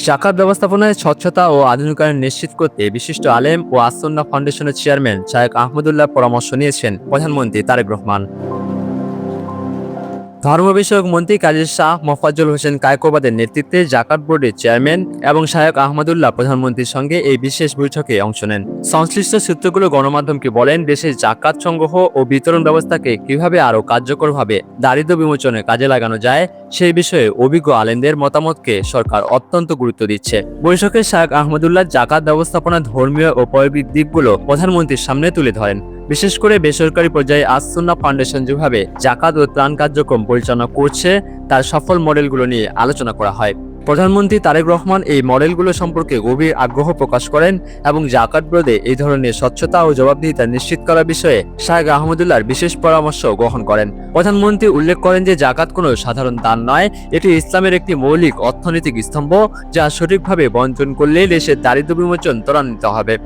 জাকাত ব্যবস্থাপনায় স্বচ্ছতা ও আধুনিকায়ন নিশ্চিত করতে বিশিষ্ট আলেম ও আসুন্নাহ ফাউন্ডেশনের চেয়ারম্যান শায়েখ আহমদুল্লাহ পরামর্শ নিয়েছেন প্রধানমন্ত্রী তারেক রহমান। ধর্ম বিষয়ক মন্ত্রী কাজী শাহ মোফাজ্জল হোসেন কায়কোবাদের নেতৃত্বে জাকাত বোর্ডের চেয়ারম্যান এবং শায়েখ আহমদুল্লাহ প্রধানমন্ত্রীর সঙ্গে এই বিশেষ বৈঠকে অংশ নেন। সংশ্লিষ্ট সূত্রগুলো গণমাধ্যমকে বলেন, দেশে জাকাত সংগ্রহ ও বিতরণ ব্যবস্থাকে কিভাবে আরও কার্যকরভাবে দারিদ্র্য বিমোচনে কাজে লাগানো যায় সেই বিষয়ে অভিজ্ঞ আলেমদের মতামতকে সরকার অত্যন্ত গুরুত্ব দিচ্ছে। বৈঠকে শায়েখ আহমদুল্লাহ জাকাত ব্যবস্থাপনা ধর্মীয় ও পরবিক দিকগুলো প্রধানমন্ত্রীর সামনে তুলে ধরেন। বিশেষ করে বেসরকারি পর্যায়ে আস-সুন্নাহ ফাউন্ডেশন যেভাবে জাকাত ও ত্রাণ কার্যক্রম পরিচালনা করছে তার সফল মডেলগুলো নিয়ে আলোচনা করা হয়। প্রধানমন্ত্রী তারেক রহমান এই মডেলগুলো সম্পর্কে গভীর আগ্রহ প্রকাশ করেন এবং জাকাত বোর্ডে এই ধরনের স্বচ্ছতা ও জবাবদিহিতা নিশ্চিত করার বিষয়ে শায়েখ আহমদুল্লাহর বিশেষ পরামর্শ গ্রহণ করেন। প্রধানমন্ত্রী উল্লেখ করেন যে জাকাত কোনো সাধারণ দান নয়, এটি ইসলামের একটি মৌলিক অর্থনৈতিক স্তম্ভ যা সঠিকভাবে বন্টন করলে দেশের দারিদ্র্য বিমোচন ত্বরান্বিত হবে।